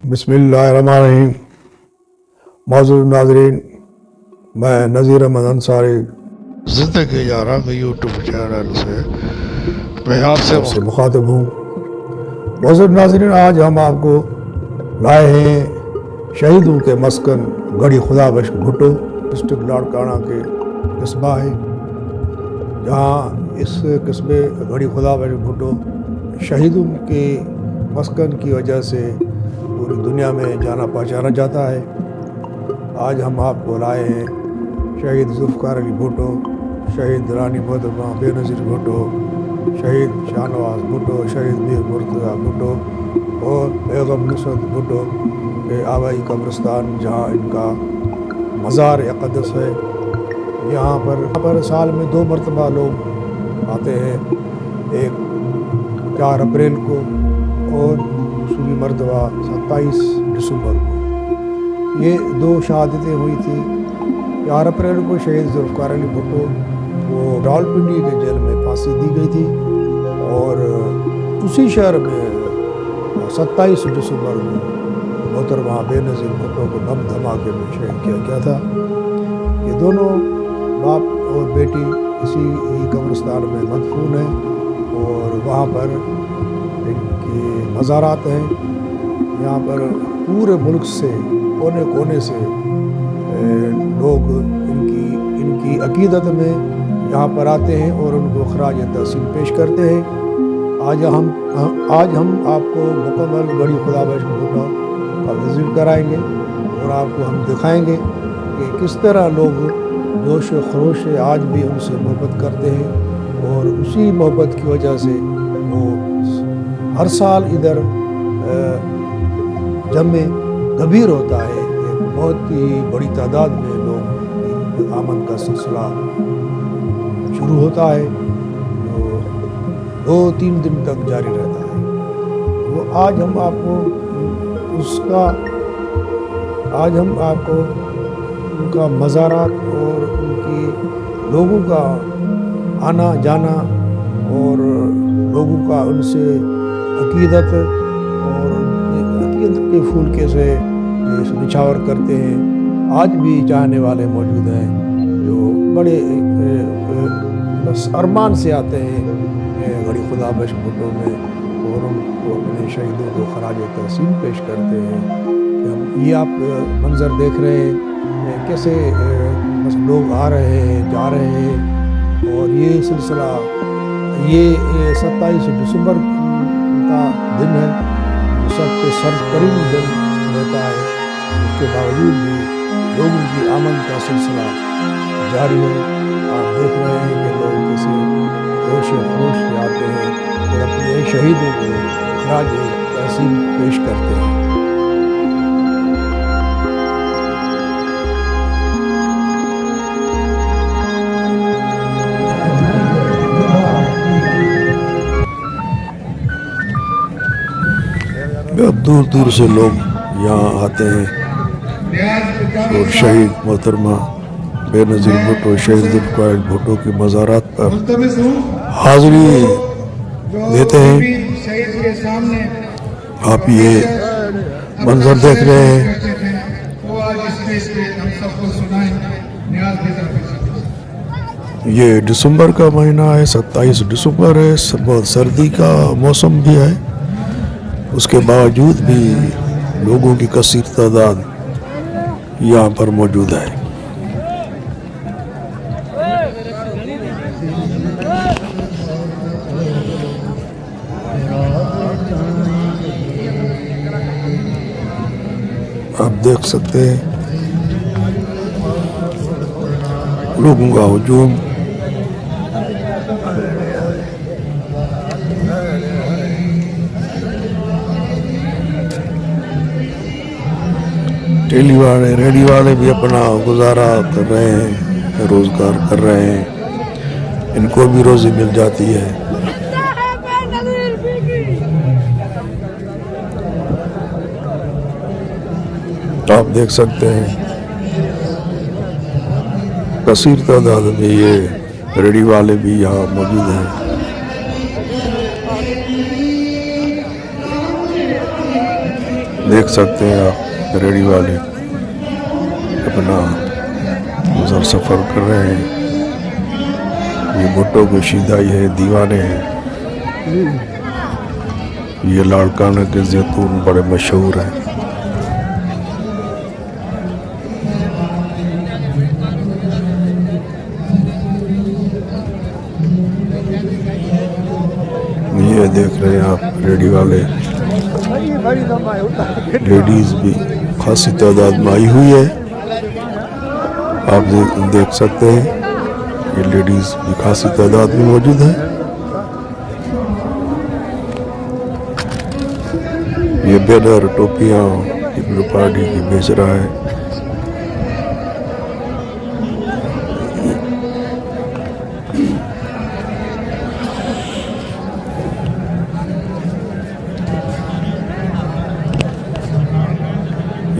बिस्मिल्लाहिर्रहमानिर्रहीम। मौजूद नाज़रीन, मैं नज़ीर अहमद अंसारी ज़िंदगी यारा के यूट्यूब चैनल से मैं आपसे मुखातिब हूँ। मौजूद नाज़रीन, आज हम आपको लाए हैं शहीदों के मस्कन गढ़ी खुदाबख्श भुट्टो, डिस्ट्रिक्ट लाड़काना के कस्बा है, जहाँ इस कस्बे गढ़ी खुदाबख्श भुट्टो शहीदों के मस्कन की वजह से पूरी दुनिया में जाना पहचाना जाता है। आज हम आपको लाए हैं शहीद जुल्फ़िकार अली भुट्टो, शहीद रानी मोहतरमा बेनज़ीर भुट्टो, शहीद शाहनवाज भुट्टो, शहीद मीर मुर्तज़ा भुट्टो और बेगम नुसरत भुट्टो के आबाई कब्रिस्तान, जहाँ इनका मज़ार अक़दस है। यहाँ पर साल में 2 मरतबा लोग आते हैं, एक 4 अप्रैल को और दूसरी मरतबा 27 दिसंबर को। ये 2 शहादतें हुई थी। 4 अप्रैल को शहीद जुल्फ़िकार अली भुट्टो वो रावलपिंडी के जेल में फांसी दी गई थी और उसी शहर में 27 दिसंबर को मोहतरमा बेनज़ीर भुट्टो को बम धमाके में शहीद किया गया था। ये दोनों बाप और बेटी इसी कब्रिस्तान में मदफून हैं और वहाँ पर इनके मज़ारात हैं। यहाँ पर पूरे मुल्क से कोने कोने से लोग इनकी अकीदत में यहाँ पर आते हैं और उनको खराज तहसीन पेश करते हैं। आज हम आपको मुकम्मल गढ़ी खुदाबख्श भुट्टो का विज़िट कराएंगे और आपको हम दिखाएंगे कि किस तरह लोग जोश खरोश से आज भी उनसे मोहब्बत करते हैं और उसी मोहब्बत की वजह से वो हर साल इधर जमे गंभीर होता है। एक बहुत ही बड़ी तादाद में लोग आमद का सिलसिला शुरू होता है जो 2-3 दिन तक जारी रहता है। वो आज हम आपको उनका मज़ारात और उनकी लोगों का आना जाना और लोगों का उनसे अकीदत और अकीदत के फूल कैसे निछावर करते हैं। आज भी चाहने वाले मौजूद हैं जो बड़े बस अरमान से आते हैं गढ़ी खुदाबख्श भुट्टो में और उनको अपने शहीदों को खराज तहसीन पेश करते हैं। ये आप मंज़र देख रहे हैं कैसे बस लोग आ रहे हैं जा रहे हैं और ये सिलसिला ये 27 दिसंबर का दिन है, सबसे सरतरीन दिन रहता है। उसके बावजूद भी लोगों की आमद का सिलसिला जारी है। आप देख रहे हैं कि लोग कैसे जोश खरोश से आते हैं और अपने शहीदों को खराज तहसीन पेश करते हैं। अब दूर दूर से लोग यहाँ आते हैं और शहीद मोहतरमा बेनज़ीर भुट्टो, शहीद जुल्फ़िकार अली भुट्टो की मज़ारात पर हाज़िरी देते हैं। आप ये मंजर देख रहे हैं। ये दिसंबर का महीना है, 27 दिसंबर है, बहुत सर्दी का मौसम भी है। उसके बावजूद भी लोगों की कसीर तादाद यहाँ पर मौजूद है। आप देख सकते हैं लोगों का हुजूम। टेली वाले रेडियो वाले भी अपना गुजारा कर रहे हैं, रोज़गार कर रहे हैं, इनको भी रोज़ी मिल जाती है। तो आप देख सकते हैं कसीर तादाद में ये रेडियो वाले भी यहाँ मौजूद हैं। देख सकते हैं आप रेडी वाले अपना गुजर सफ़र कर रहे हैं। ये भुट्टो के शिदाई है, दीवाने हैं। ये लाड़काना के जैतून बड़े मशहूर हैं। ये देख रहे हैं आप रेडी वाले लेडीज भी खासी तादाद में आई हुई है। आप देख सकते हैं ये लेडीज भी खासी तादाद में मौजूद है। ये बैनर टोपियां पीपल पार्टी की बेच रहा है।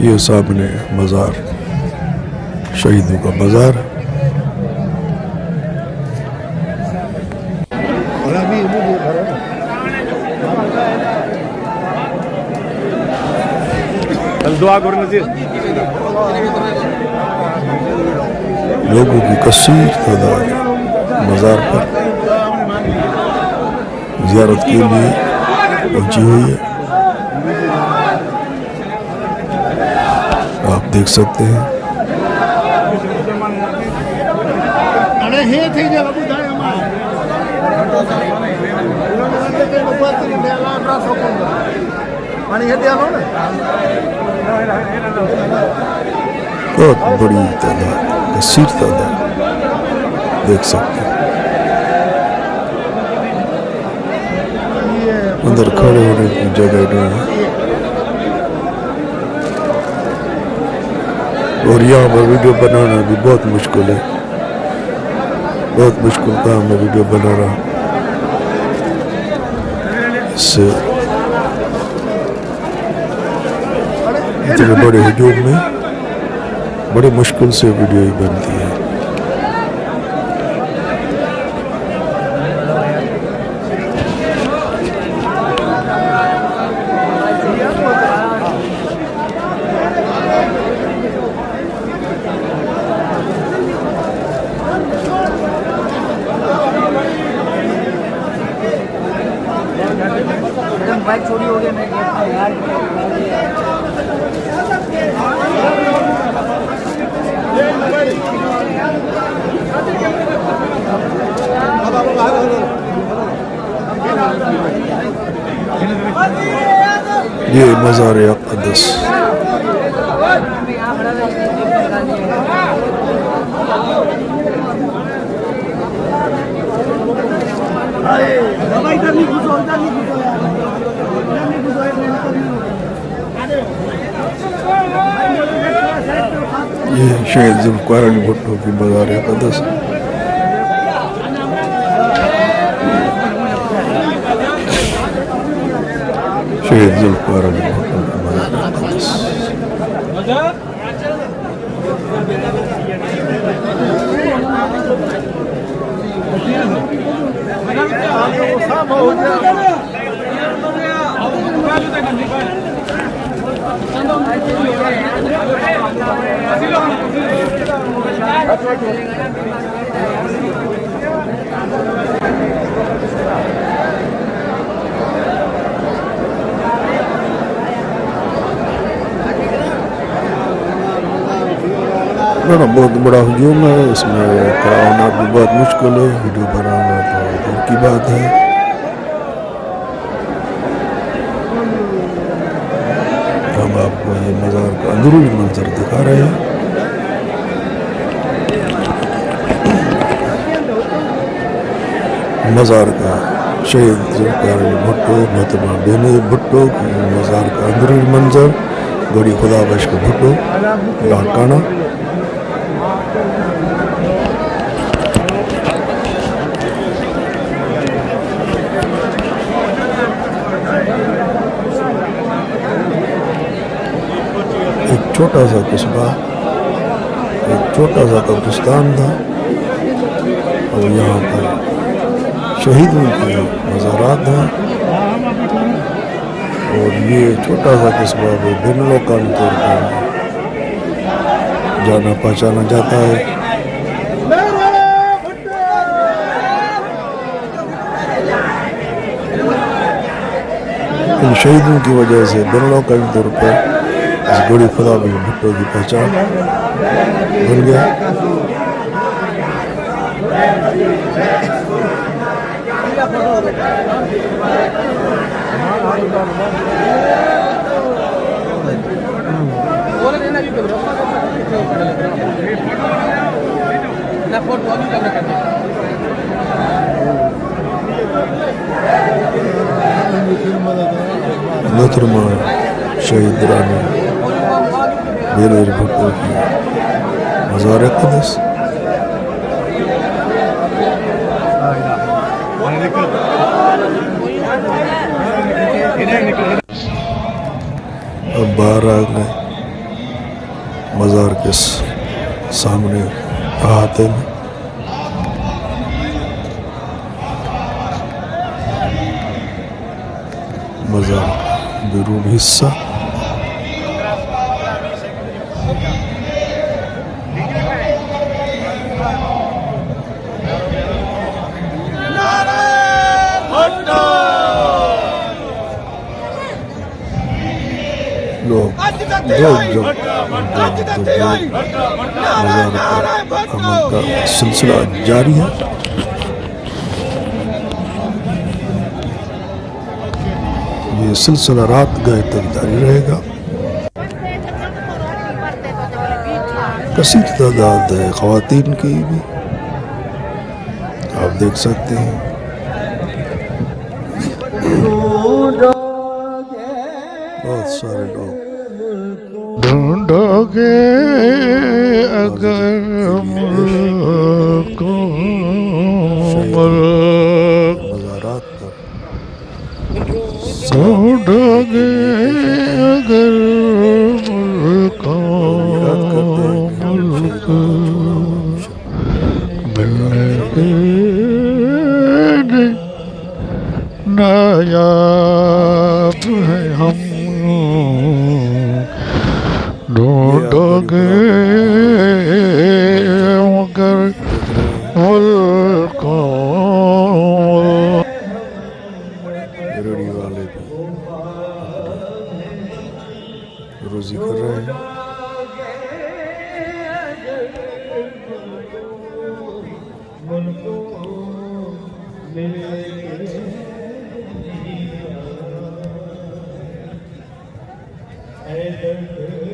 ये सामने बाजार, शहीदों का बाजार। लोगों की कसीर तादाद बाजार पर ज़ियारत के लिए पहुंची हुई है। आप देख सकते हैं। बहुत बड़ी तादाद, कसीर तादाद देख सकते हैं। अंदर खड़े होने की जगह नहीं है और यहाँ पर वीडियो बनाना भी बहुत मुश्किल है। बहुत मुश्किल काम है वीडियो बनाना। इससे इतने बड़े हुजूम में बड़ी मुश्किल से वीडियो ही बनती है। बाइक चोरी हो गया यार। ये मज़ार अक़दस ये शहीद ज़ुल्फ़िकार अली भुट्टो की मज़ार अक़दस। शहीद ज़ुल्फ़िकार अली भुट्टो की मज़ार अक़दस। बहुत बड़ा हुजूम है। इसमें कराना भी बहुत मुश्किल है। वीडियो बनाना तो दूर की बात है। हम आपको ये मज़ार का अंदरूनी मंजर दिखा रहे हैं। मज़ार का शहीद ज़ुल्फ़िकार अली भुट्टो मोहतरमा बेनज़ीर भुट्टो की मज़ार का अंदरूनी मंजर, गड़ी खुदा बख्श का भुट्टो, लाड़काना। एक छोटा सा कस्बा, एक छोटा सा कब्रिस्तान था और यहाँ पर शहीदों के मज़ारात हैं। और ये छोटा सा कस्बा भी बिन लोकान तौर पर जाना पहचाना जाता है। इन शहीदों की वजह से बिन लोकान तौर पर इस गड़ी खुदा बख्श भुट्टो की पहचान बन गया। मोहतरमा शहीद रानी बेनज़ीर भुट्टो की मज़ार क़ुद्स अब बाहर आ गए मज़ार के सामने अहाते में। मज़ार का बैरूनी हिस्सा लोग मज़ार पर अमल का सिलसिला जारी है। ये सिलसिला रात गए तक जारी रहेगा। कसीर तादाद है ख़वातीन की भी, आप देख सकते हैं। बहुत सारे लोग ढूंढोगे अगर मुझको मज़ारात पर ढूंढोगे अगर मुझको मिलने के नायाब है हम ढूंढोगे मगर मुझको। रेडी वाले भी रोजी कर रहे हैं।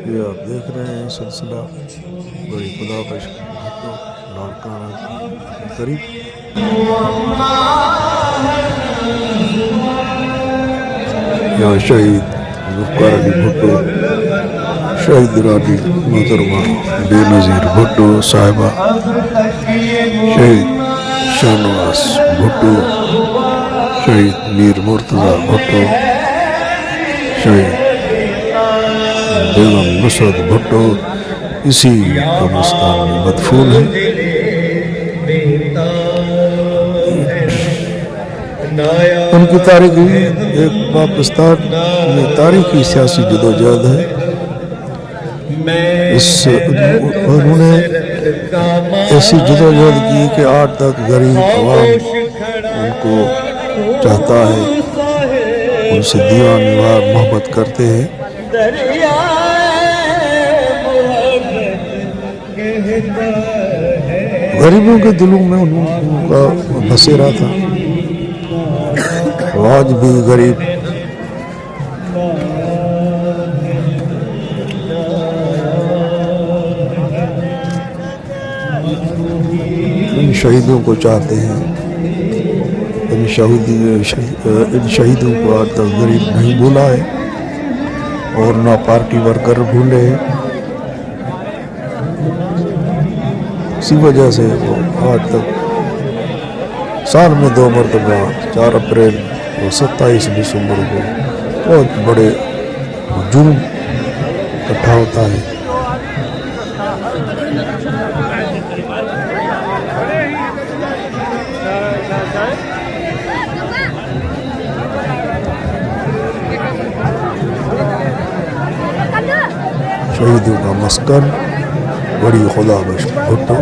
ये आप देख रहे हैं सिलसिला बड़ी खुदा बख्श भुट्टो लाड़काना करीब। यहाँ शहीद ज़ुल्फ़िकार अली भुट्टो, शहीद रानी मोहतरमा बेनज़ीर भुट्टो साहिबा, शहीद शाहनवाज भुट्टो, शहीद मीर मुर्तज़ा भुट्टो, शहीद बेगम नुसरत भुट्टो इसी कब्रिस्तान में मदफून है। उनकी तारीखी एक पाकिस्तान में तारीखी सियासी जदोजहद है। इस उन्होंने ऐसी जदोजहद की कि आज तक गरीब अवाम उनको चाहता है, उनसे दीवानवार मोहब्बत करते हैं। गरीबों के दिलों में उनका बसेरा था। आज भी गरीब इन शहीदों को चाहते हैं। इन शहीदों को आज तक गरीब नहीं भूला है और ना पार्टी वर्कर भूले हैं। इसी वजह से वो आज तक साल में 2 मरतबा 4 अप्रैल और 27 दिसंबर को बहुत बड़े हुजूम इकट्ठा होता है। शहीदों का मस्कन बड़ी खुदा बख्श भुट्टो।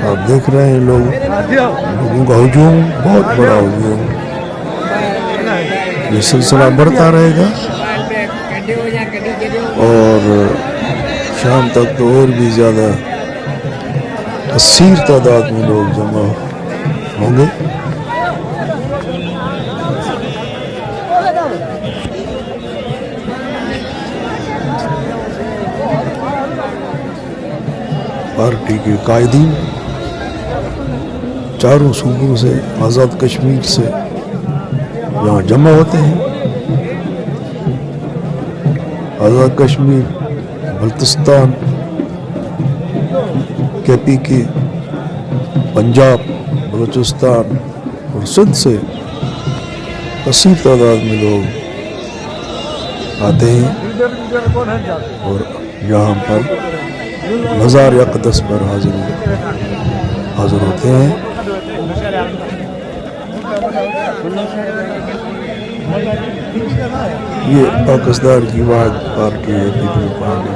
आप देख रहे हैं लोगों का हुजूम, बहुत बड़ा हुजूम। ये सिलसिला बढ़ता रहेगा और शाम तक तो और भी ज़्यादा कसीर तादाद में लोग जमा होंगे। पार्टी के कायदीन चारों सूबों से, आज़ाद कश्मीर से यहाँ जमा होते हैं। आज़ाद कश्मीर, बल्तिस्तान, KPK, पंजाब, बलूचिस्तान और सिंध से कसीर तादाद में लोग आते हैं और यहाँ पर मज़ार अक़दस पर हाजिर होते हैं। ये पाकिस्तान की वाद पार्टी है, पीपल पार्टी,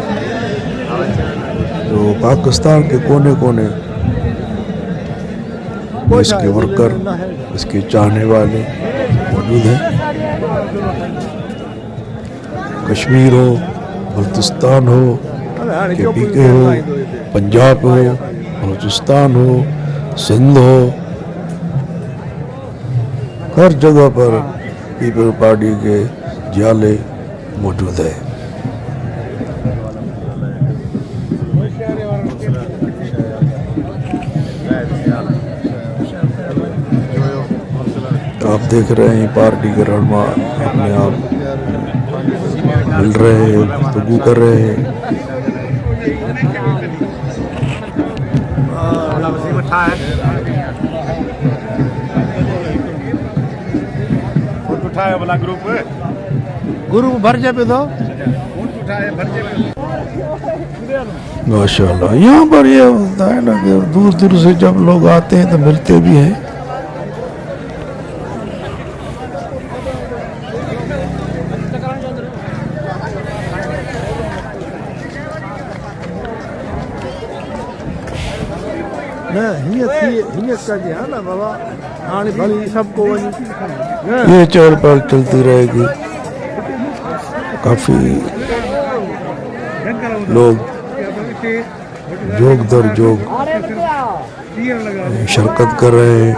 जो पाकिस्तान के कोने कोने इसके वर्कर, इसके चाहने वाले मौजूद हैं। कश्मीर हो, बल्तिस्तान हो, KPK हो, पंजाब हो, बलूचिस्तान हो, सिंध हो, हर जगह पर पीपल पार्टी के जाले मौजूद है। आप देख रहे हैं पार्टी के रहनुमा अपने आप मिल रहे हैं, गुफ्तगू कर रहे हैं। ग्रुप भर जाए तो माशाल्लाह। यहाँ पर ये होता है ना कि दूर दूर से जब लोग आते हैं तो मिलते भी हैं। सबको ये चहल पहल चलती रहेगी। काफ़ी लोग जोग दर जोग शिरकत कर रहे हैं।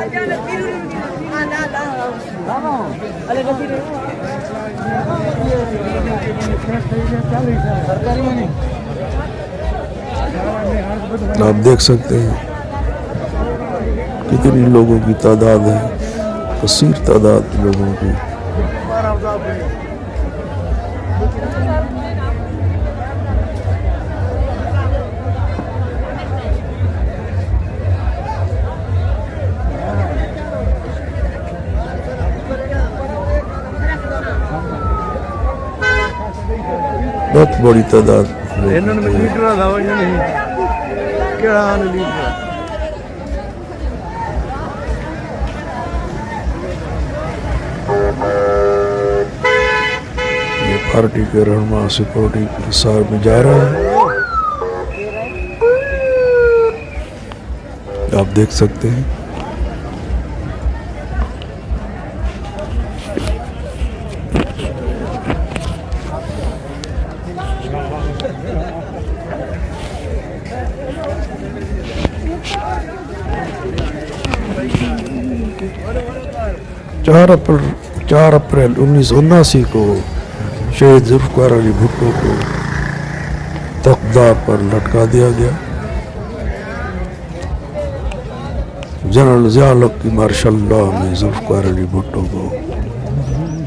आप देख सकते हैं कितनी लोगों की तादाद है, कसीर तादाद लोगों की। बहुत बड़ी तादाद ये पार्टी के रहनुमा सिक्योरिटी के साथ में जा रहा है। आप देख सकते हैं। चार अप्रैल 1979 को शहीद जुल्फ़िकार अली भुट्टो को तख्तदार पर लटका दिया गया। जनरल ज़िया की मार्शल लॉ में जुल्फ़िकार अली भुट्टो को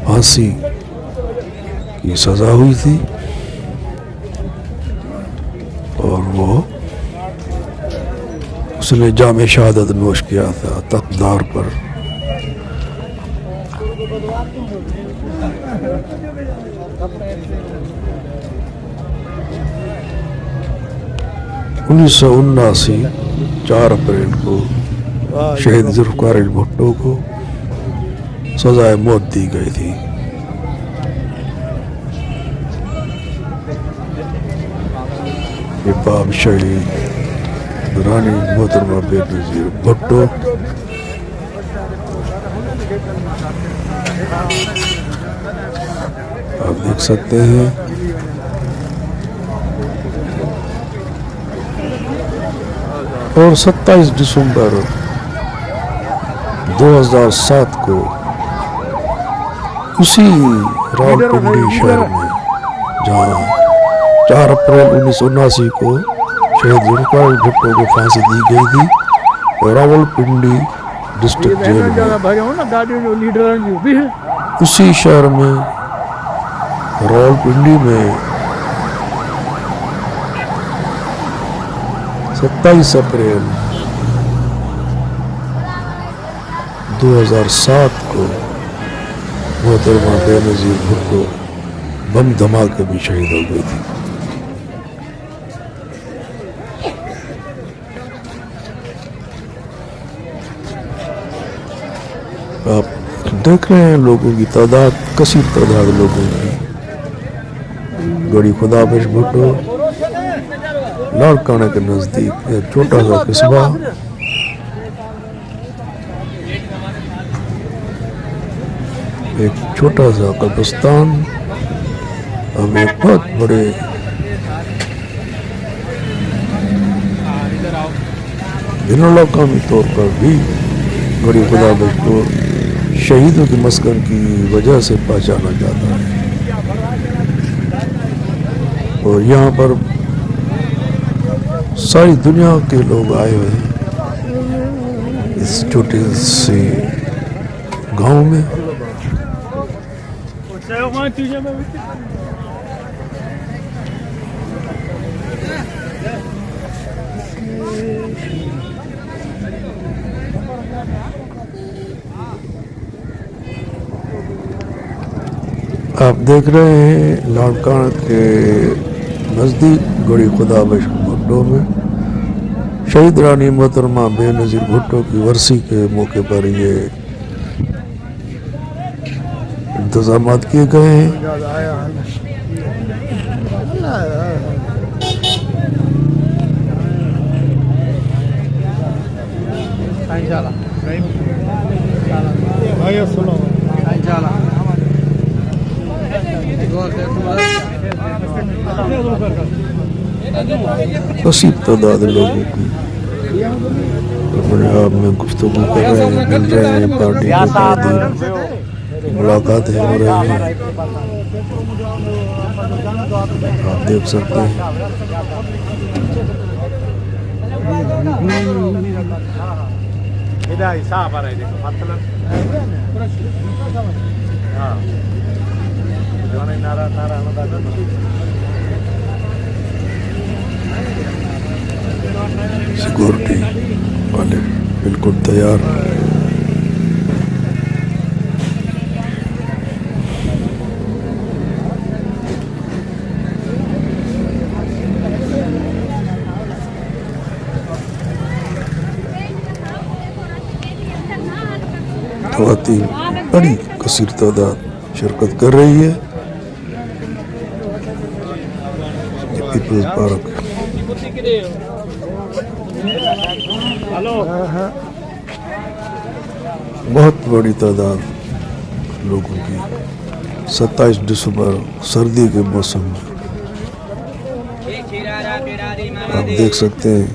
फांसी की सज़ा हुई थी और वो उसने जाम शहादत नोश किया था तख्तदार पर। उन्नीस 4 अप्रैल को शहीद जुल्फ़िकार अली भुट्टो को सजाए मौत दी गई थी। ये बाप शहीद रानी मोहतरमा बेनज़ीर भुट्टो आप देख सकते हैं। और 27 दिसंबर 2007 को उसी रावलपिंडी शहर में, जहां 4 अप्रैल 1979 को शहीद जुल्फ़िकार अली भुट्टो को फांसी दी गई थी, रावलपिंडी डिस्ट्रिक्ट जेल में, भरे हो ना गाड़ी जो लीडर जो भी है उसी शहर में रावलपिंडी में 27 अप्रैल 2007 को मोहतरमा बेनज़ीर भुट्टो बम धमाके में शहीद हो गई थी। आप देख रहे हैं लोगों की तादाद, कसीर तादाद लोगों की। गड़ी खुदाबख्श भुट्टो लाड़काना के नजदीक एक छोटा सा कस्बा, एक छोटा सा कब्रिस्तान, अब एक बहुत बड़े बिनुल-अक़वामी तौर पर भी गड़ी खुदाबख्श को शहीदों की मस्कन की वजह से पहचाना जाता है। और यहाँ पर सारी दुनिया के लोग आए हुए हैं इस छोटे से गांव में। आप देख रहे हैं लाड़काना के नज़दीक गड़ी खुदाबख्श भुट्टो में शहीद रानी मोहतरमा बेनज़ीर भुट्टो की वर्सी के मौके पर ये इंतजामात किए गए हैं। कसीर तादाद लोगों की अपने आप में गुफ्तगू कर रहे हैं, मिल रहे हैं, पार्टी के कायदीन मुलाकातें हो रही हैं। आप देख सकते हैं। सिक्योरिटी वाले बिल्कुल तैयार। ख़वातीन बड़ी कसीर तादाद शिरकत कर रही है। पीपल्स पार्क बहुत बड़ी तादाद लोगों की 27 दिसंबर सर्दी के मौसम में आप देख सकते हैं।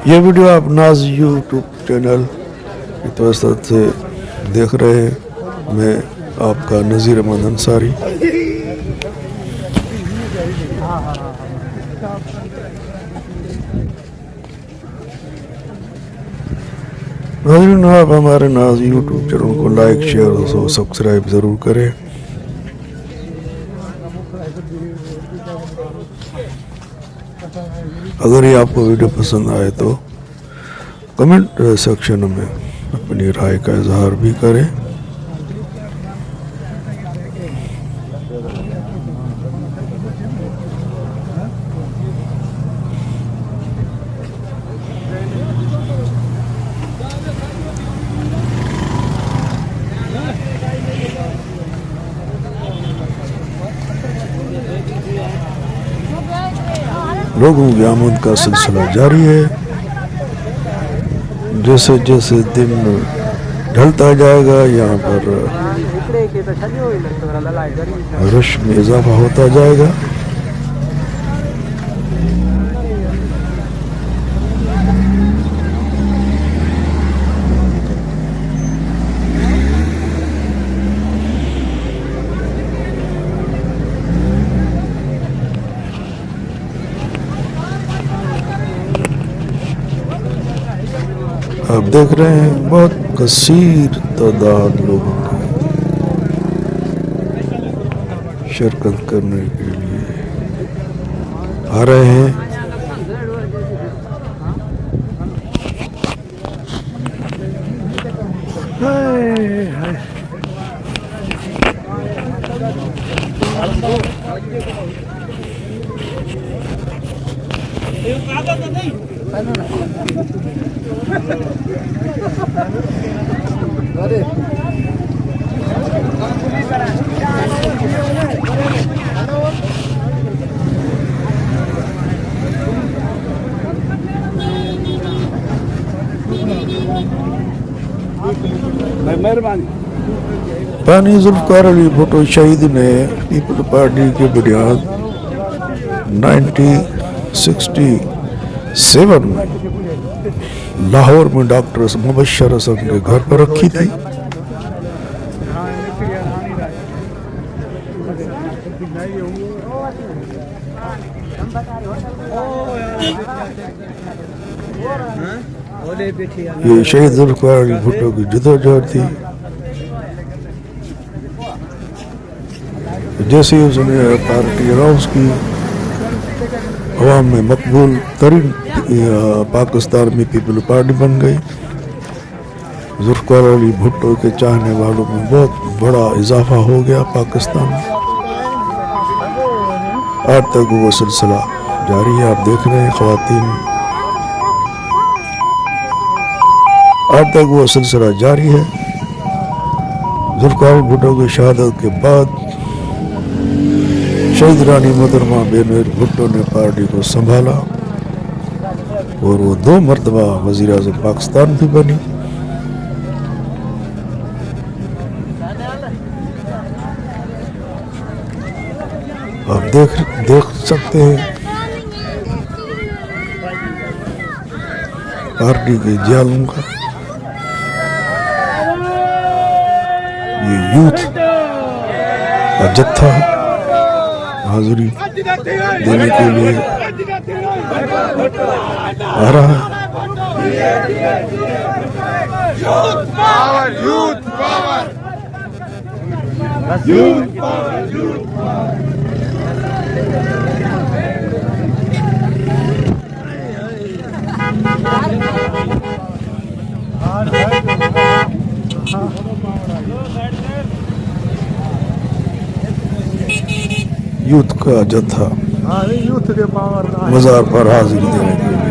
ये वीडियो आप नाज यूट्यूब चैनल की तरफ से देख रहे हैं। मैं आपका नज़ीर अहमद अंसारी। नाज़रीन, आप हमारे नाज यूट्यूब चैनल को लाइक, शेयर और सब्सक्राइब ज़रूर करें। अगर ये आपको वीडियो पसंद आए तो कमेंट सेक्शन में अपनी राय का इजहार भी करें। लोगों की आमद का सिलसिला जारी है। जैसे जैसे दिन ढलता जाएगा यहाँ पर रश में इजाफा होता जाएगा। आप देख रहे हैं बहुत कसीर तादाद लोगों की शिरकत करने के लिए आ रहे हैं। पानी जुल्फकार अली भुट्टो शहीद ने पीपल पार्टी की बुनियाद 1967 में लाहौर में डॉक्टर मुबशर हसन के घर पर रखी थी। ये शहीद जुल्फकार अली भुट्टो की जदोजहद थी। जैसे ही उसने पार्टी अनाउंस की, अवाम में मकबूल तरीन पाकिस्तान में पीपल पार्टी बन गई। जुल्फकार अली भुट्टो के चाहने वालों में बहुत बड़ा इजाफा हो गया पाकिस्तान में। आज तक वो सिलसिला जारी है। आप देख रहे हैं ख़वातीन, आज तक वो सिलसिला जारी है। जुल्फकार भुट्टो की शहादत के बाद शहीद रानी मोहतरमा बेनज़ीर भुट्टो ने पार्टी को संभाला और वो 2 मरतबा वज़ीर आज़म पाकिस्तान भी बनी। आप देख सकते हैं पार्टी के जालों का ये यूथ का जत्था हाजिरी देने के लिए आ रहा है। यूथ का जत्था मज़ार पर हाजिरी देने के लिए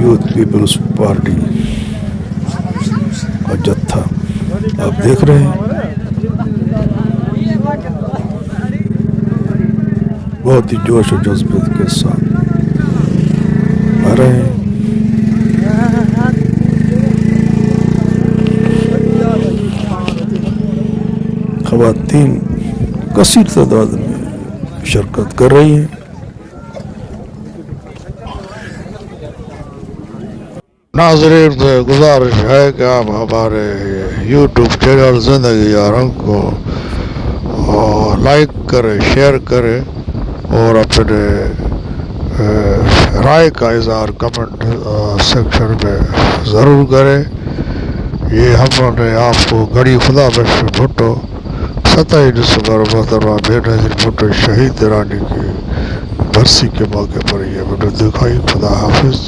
यूथ पीपल्स पार्टी का जत्था आप देख रहे हैं। बहुत ही जोश और जज्बे के साथ आ रहे हैं। ख़वातीन कसीर तादाद में शिरकत कर रही हैं। नाज़रीन से गुजारिश है कि आप हमारे यूट्यूब चैनल ज़िंदगी यारों को लाइक करें, शेयर करें और अपने राय का इज़हार कमेंट सेक्शन में ज़रूर करें। ये हमने आपको गड़ी खुदा बख्श भुट्टो 27 दिसंबर मोहतरमा बेनज़ीर भुट्टो शहीद ईरानी की बरसी के मौके पर यह वीडियो दिखाई। खुदा हाफिज़।